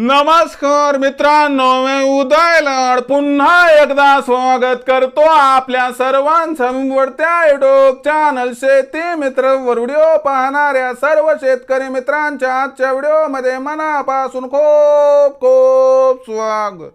नमस्कार मित्रांनो, मी उदय लाड पुन्हा एकदा स्वागत करतो आपल्या सर्वांचं आवडत्या युट्यूब चॅनल शेती मित्र वर व्हिडिओ पाहणाऱ्या सर्व शेतकरी मित्रांच्या आजच्या व्हिडिओमध्ये मनापासून खूप खूप स्वागत।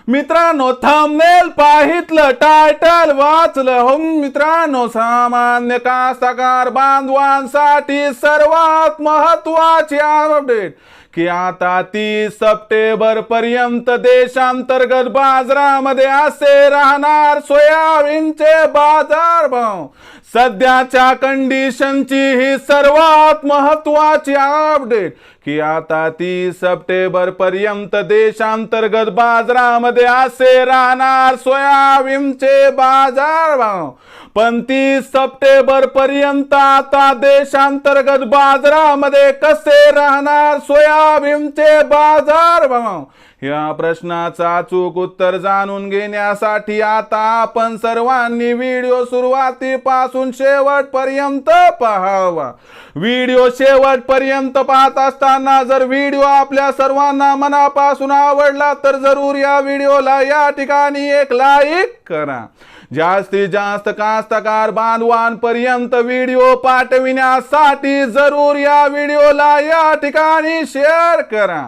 मित्रांनो, थंबनेल पाहितलं, टायटल वाचलं हो मित्रांनो, सामान्य कास्तकार बांधवांसाठी सर्वात महत्त्वाची अपडेट की आता 30 सप्टेंबर पर्यंत देशांतर्गत बाजारामध्ये असे राहणार सोयाबीनचे बाजारभाव। सध्याच्या कंडिशनची ही सर्वात महत्त्वाची अपडेट की आता 30 सप्टेंबर पर्यंत देशांतर्गत बाजारामध्ये असे राहणार सोयाबीनचे बाजारभाव। पण 30 सप्टेंबर पर्यंत आता देशांतर्गत बाजारामध्ये कसे राहणार सोयाबीनचे बाजारभाव, या प्रश्नाचा अचूक उत्तर जाणून घेण्यासाठी आता आपण सर्वांनी व्हिडिओ सुरुवातीपासून शेवटपर्यंत पाहावा। व्हिडिओ शेवटपर्यंत पाहत असताना जर व्हिडिओ आपल्या सर्वांना मनापासून आवडला तर जरूर या व्हिडिओला या ठिकाणी एक लाईक करा। जास्तीत जास्त कास्तकार बांधवांपर्यंत व्हिडिओ पाठविण्यासाठी जरूर या व्हिडिओला या ठिकाणी शेअर करा।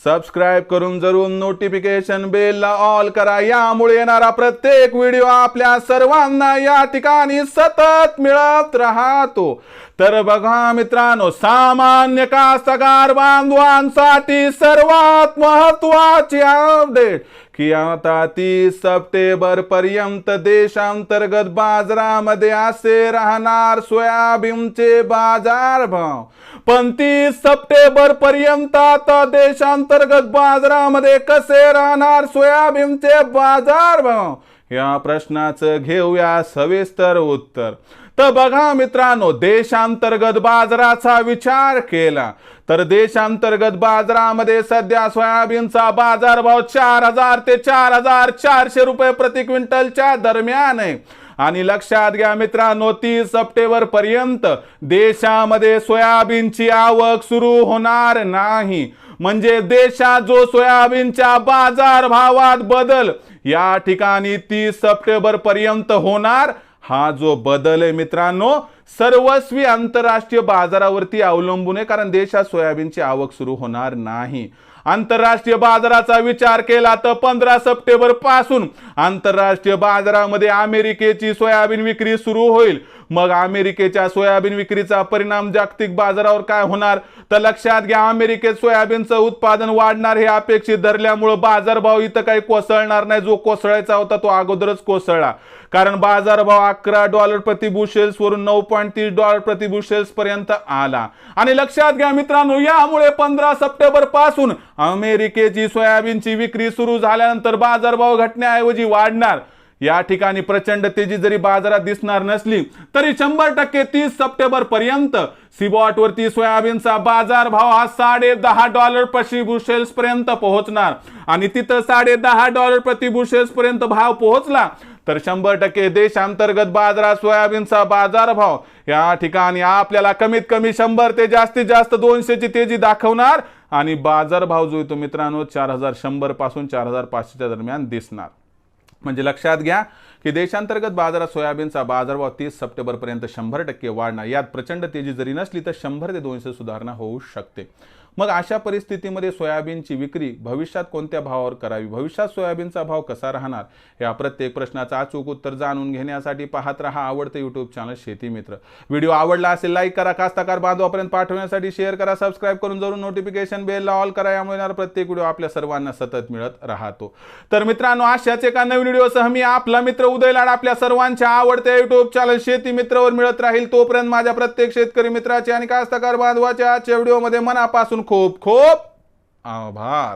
सबस्क्राइब करून जरूर नोटिफिकेशन बेलला ऑल करा, यामुळे येणारा प्रत्येक व्हिडिओ आपल्या सर्वांना या ठिकाणी सतत मिळत राहतो। तर बघा मित्रांनो, सामान्य कास्तकार बांधवांसाठी सर्वात महत्त्वाची अपडेट की आता 30 सप्टेंबर पर्यंत देशांतर्गत बाजारामध्ये असे राहणार सोयाबीनचे बाजारभाव। पण 30 सप्टेंबर पर्यंत आता देशांतर्गत बाजारामध्ये कसे राहणार सोयाबीनचे बाजारभाव, या प्रश्नाचं घेऊया सविस्तर उत्तर। तर बघा मित्रांनो, देशांतर्गत बाजाराचा विचार केला तर देशांतर्गत बाजारामध्ये सध्या सोयाबीनचा बाजारभाव 4000 ते 4400 रुपये प्रति क्विंटलच्या दरम्यान आहे। आणि लक्षात घ्या मित्रांनो, 30 सप्टेंबर पर्यंत देशामध्ये सोयाबीनची आवक सुरू होणार नाही। म्हणजे देशात जो सोयाबीनच्या बाजारभावात बदल या ठिकाणी 30 सप्टेंबर पर्यंत होणार, हा जो बदल आहे मित्रांनो सर्वस्वी आंतरराष्ट्रीय बाजारावरती अवलंबून आहे, कारण देशात सोयाबीनची आवक सुरू होणार नाही। आंतरराष्ट्रीय बाजाराचा विचार केला तर 15 सप्टेंबर पासून आंतरराष्ट्रीय बाजारामध्ये अमेरिकेची सोयाबीन विक्री सुरू होईल। मग अमेरिकेच्या सोयाबीन विक्रीचा परिणाम जागतिक बाजारावर काय होणार, तर लक्षात घ्या, अमेरिकेत सोयाबीनचं उत्पादन वाढणार हे अपेक्षित धरल्यामुळे बाजारभाव इथं काही कोसळणार नाही। जो कोसळायचा होता तो अगोदरच कोसळला, कारण बाजारभाव $11 प्रति बुशेल्स वरून $9.30 प्रति बुशेल्स पर्यंत आला। आणि लक्षात घ्या मित्रांनो, यामुळे 15 सप्टेंबर पासून अमेरिकेची सोयाबीनची विक्री सुरू झाल्यानंतर बाजारभाव घटण्याऐवजी वाढणार। या ठिकाणी प्रचंड तेजी जरी बाजारात दिसणार नसली तरी 100% 30 सप्टेंबर पर्यंत सीबॉट वरती सोयाबीनचा बाजारभाव हा $10.5 प्रति बुशेल्स पर्यंत पोहोचणार। आणि तिथं $10.5 प्रति बुशेल्स पर्यंत भाव पोहोचला तर 100% देशांतर्गत बाजारात सोयाबीनचा बाजारभाव या ठिकाणी आपल्याला कमीत कमी 100 ते जास्तीत जास्त 200 ची तेजी दाखवणार। आणि बाजारभाव जो येतो मित्रांनो 4100 पासून 4500 च्या दरम्यान दिसणार। म्हणजे लक्षात घ्या की देशांतर्गत बाजारात सोयाबीनचा बाजारभाव 30 सप्टेंबर पर्यंत 100% वाढणार। यात प्रचंड तेजी जरी नसली तर 100 ते 200 सुधारणा होऊ शकते। मग अशा परिस्थितीमध्ये सोयाबीनची विक्री भविष्यात कोणत्या भावावर करावी, भविष्यात सोयाबीनचा भाव कसा राहणार, या प्रत्येक प्रश्नाचा अचूक उत्तर जाणून घेण्यासाठी पाहत रहा आवडते यूट्यूब चॅनल शेती मित्र। व्हिडिओ आवडला असेल लाईक करा, कास्तकार बांधवापर्यंत पाठवण्यासाठी शेअर करा, सबस्क्राइब करून जरूर नोटिफिकेशन बेलला ऑल करा, यामुळे येणारा प्रत्येक व्हिडिओ आपल्या सर्वांना सतत मिळत राहतो। तर मित्रांनो, अशाच एका नवीन व्हिडिओसह मी आपला मित्र उदय लाड आपल्या सर्वांच्या आवडत्या यूट्यूब चॅनल शेती मित्रवर मिळत राहील। तोपर्यंत माझ्या प्रत्येक शेतकरी मित्राचे आणि कास्तकार बांधवाच्या आजच्या व्हिडिओमध्ये मनापासून खूप खूप आभार।